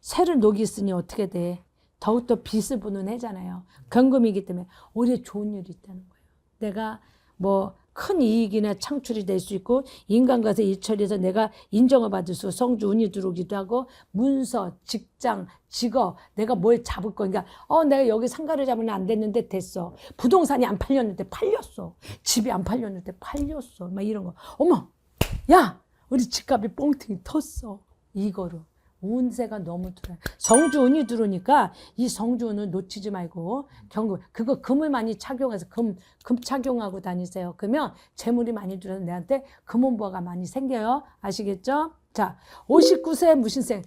새를 녹이으니 어떻게 돼. 더욱더 빛을 보는 해잖아요. 경금이기 때문에 올해 좋은 일이 있다는 거예요. 내가 뭐 큰 이익이나 창출이 될 수 있고 인간과의 일처리에서 내가 인정을 받을 수 성주 운이 들어오기도 하고 문서, 직장, 직업 내가 뭘 잡을 거 그러니까 내가 여기 상가를 잡으면 안 됐는데 됐어. 부동산이 안 팔렸는데 팔렸어. 집이 안 팔렸는데 팔렸어. 막 이런 거. 어머 야 우리 집값이 뻥튀기 텄어. 이거로. 운세가 너무 들어요. 성주운이 들어오니까 이 성주운을 놓치지 말고 경금 그거 금을 많이 착용해서 금 착용하고 다니세요. 그러면 재물이 많이 들어서 내한테 금운보가 많이 생겨요. 아시겠죠? 자, 59세 무신생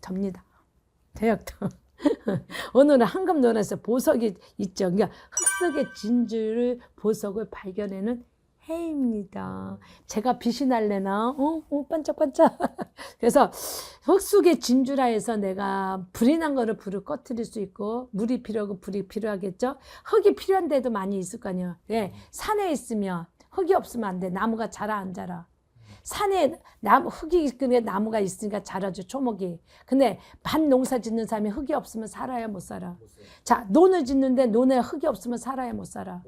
접니다. 대역도. 오늘은 황금 노란색 보석이 있죠. 그러니까 흑색의 진주를 보석을 발견해는 해입니다. 제가 빛이 날래나? 반짝반짝. 그래서 흑숙의 진주라 해서 내가 불이 난 거를 불을 꺼뜨릴 수 있고 물이 필요하고 불이 필요하겠죠. 흙이 필요한 데도 많이 있을 거 아니에요. 예, 산에 있으면 흙이 없으면 안 돼. 나무가 자라 안 자라. 산에 흙이 있으니까 나무가 있으니까 자라죠. 초목이. 근데 밭 농사 짓는 사람이 흙이 없으면 살아야 못 살아. 자, 논을 짓는데 논에 흙이 없으면 살아야 못 살아.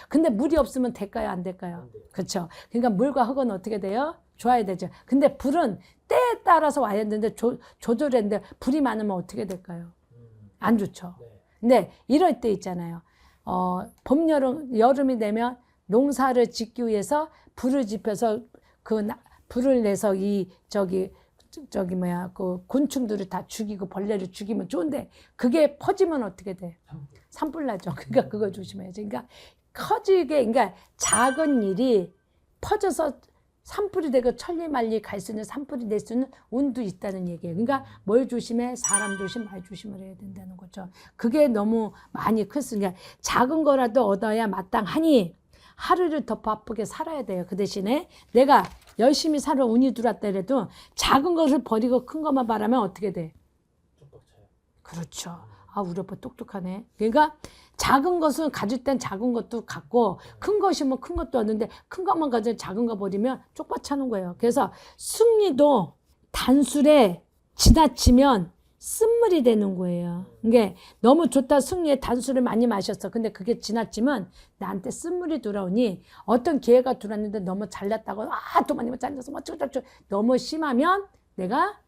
근데 물이 없으면 될까요? 안 될까요? 그렇죠. 그러니까 물과 흙은 어떻게 돼요? 좋아야 되죠. 근데 불은 때에 따라서 와야 되는데 조절했는데 불이 많으면 어떻게 될까요? 안 좋죠. 근데 이럴 때 있잖아요. 봄, 여름이 되면 농사를 짓기 위해서 불을 지펴서 불을 내서 그 곤충들을 다 죽이고 벌레를 죽이면 좋은데 그게 퍼지면 어떻게 돼? 산불 나죠. 그러니까 그거 조심해야죠. 그러니까 그러니까 작은 일이 퍼져서 산불이 되고 천리말리 갈 수 있는 산불이 될 수 있는 운도 있다는 얘기예요. 그러니까 뭘 조심해? 사람 조심, 말 조심을 해야 된다는 거죠. 그게 너무 많이 컸으니까 작은 거라도 얻어야 마땅하니 하루를 더 바쁘게 살아야 돼요. 그 대신에 내가 열심히 살아 운이 들어왔다 해도 작은 것을 버리고 큰 것만 바라면 어떻게 돼? 그렇죠. 아, 우리 오빠 똑똑하네. 그러니까 작은 것은 가질 땐 작은 것도 갖고 큰 것이면 큰 것도 얻는데 큰 것만 가지고 작은 거 버리면 쪽박차는 거예요. 그래서 승리도 단술에 지나치면 쓴물이 되는 거예요. 이게 너무 좋다 승리에 단술을 많이 마셨어. 근데 그게 지나치면 나한테 쓴물이 돌아오니 어떤 기회가 들어왔는데 너무 잘났다고 또 많이 잘렸어. 너무 심하면 내가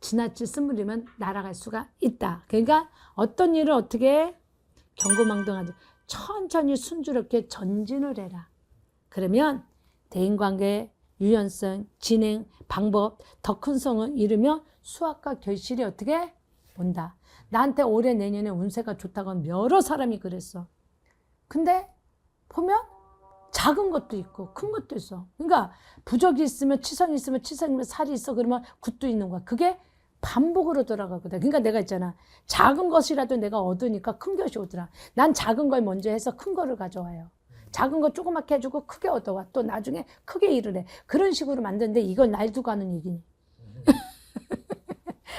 지나칠 쓴물이면 날아갈 수가 있다. 그러니까 어떤 일을 어떻게 경고망동하지. 천천히 순조롭게 전진을 해라. 그러면 대인관계, 유연성, 진행, 방법, 더 큰 성을 이루며 수확과 결실이 어떻게 온다. 나한테 올해 내년에 운세가 좋다고 하면 여러 사람이 그랬어. 근데 보면 작은 것도 있고 큰 것도 있어. 그러니까 부적이 있으면 치성이면 살이 있어. 그러면 굿도 있는 거야. 그게 반복으로 돌아가거든. 그러니까 내가 있잖아. 작은 것이라도 내가 얻으니까 큰 것이 오더라. 난 작은 걸 먼저 해서 큰 거를 가져와요. 작은 거 조그맣게 해주고 크게 얻어와. 또 나중에 크게 일을 해. 그런 식으로 만드는데 이건 날 두고 하는 얘기네.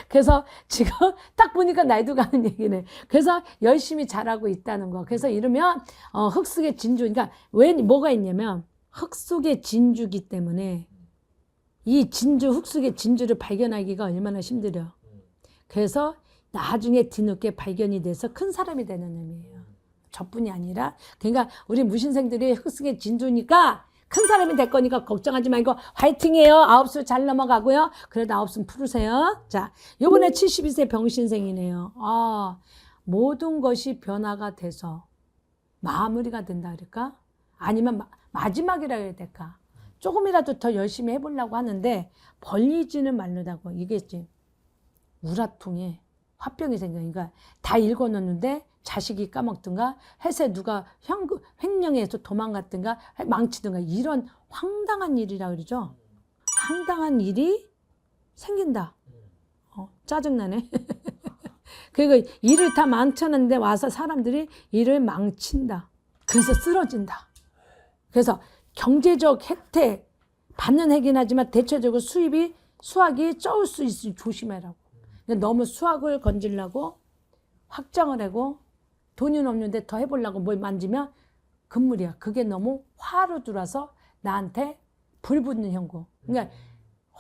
그래서 지금 딱 보니까 날 두고 하는 얘기네. 그래서 열심히 잘하고 있다는 거. 그래서 이러면 흙 속의 진주. 그러니까 왜 뭐가 있냐면 흙 속의 진주기 때문에 이 진주, 흙 속의 진주를 발견하기가 얼마나 힘들어. 그래서 나중에 뒤늦게 발견이 돼서 큰 사람이 되는 의미예요. 저뿐이 아니라. 그러니까 우리 무신생들이 흙 속의 진주니까 큰 사람이 될 거니까 걱정하지 말고 화이팅해요. 9수 잘 넘어가고요. 그래도 9수 풀으세요. 자, 요번에 72세 병신생이네요. 모든 것이 변화가 돼서 마무리가 된다 그럴까? 아니면 마지막이라 해야 될까? 조금이라도 더 열심히 해보려고 하는데 벌리지는 말라고. 이게 이제 우라통에 화병이 생기니까 다 읽어놓는데 자식이 까먹든가 해서 누가 횡령해서 도망갔든가 망치든가 이런 황당한 일이라 그러죠. 황당한 일이 생긴다. 짜증나네. 그리고 일을 다 망쳤는데 와서 사람들이 일을 망친다. 그래서 쓰러진다. 그래서 경제적 혜택 받는 혜긴 하지만 대체적으로 수학이 적을 수 있으니 조심해라고. 너무 수학을 건지려고 확장을 하고 돈은 없는데 더 해보려고 뭘 만지면 금물이야. 그게 너무 화로 들어와서 나한테 불 붙는 형국. 그러니까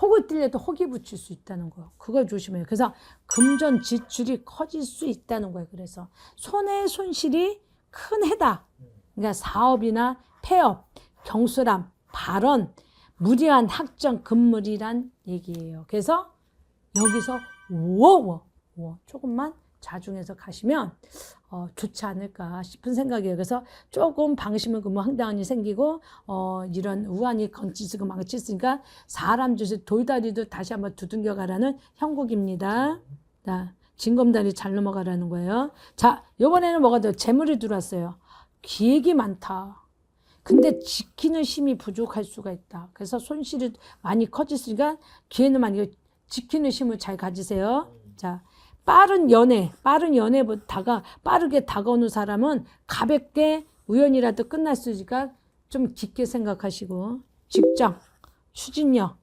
혹을 찔려도 혹이 붙일 수 있다는 거예요. 그걸 조심해요. 그래서 금전 지출이 커질 수 있다는 거예요. 그래서 손해 손실이 큰 해다. 그러니까 사업이나 폐업, 경솔함, 발언, 무리한 학정, 금물이란 얘기예요. 그래서 여기서 조금만 자중해서 가시면 좋지 않을까 싶은 생각이에요. 그래서 조금 방심은 황당한 일이 생기고 이런 우환이 건치고 망치으니까 사람 주시 돌다리도 다시 한번 두둥겨 가라는 형국입니다. 자, 징검다리 잘 넘어가라는 거예요. 자, 이번에는 뭐가 더 재물이 들어왔어요. 기획이 많다. 근데 지키는 힘이 부족할 수가 있다. 그래서 손실이 많이 커졌으니까 기회는 많이 지키는 힘을 잘 가지세요. 자, 빠른 연애보다가 빠르게 다가오는 사람은 가볍게 우연이라도 끝날 수 있으니까 좀 깊게 생각하시고 직장, 추진력,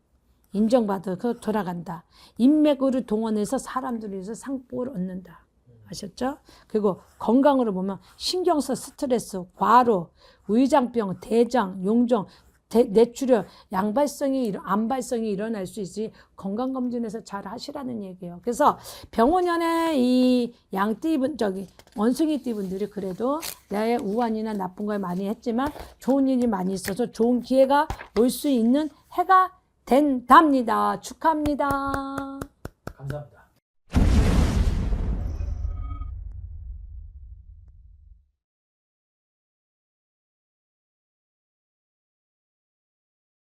인정받아서 돌아간다. 인맥으로 동원해서 사람들을 위해서 상복을 얻는다. 아셨죠? 그리고 건강으로 보면 신경성 스트레스, 과로, 위장병, 대장, 용종, 뇌출혈, 암발성이 일어날 수 있으니 건강검진에서 잘 하시라는 얘기예요. 그래서 병원연의 이 원숭이띠 분들이 그래도 나의 우환이나 나쁜 걸 많이 했지만 좋은 일이 많이 있어서 좋은 기회가 올 수 있는 해가 된답니다. 축하합니다. 감사합니다.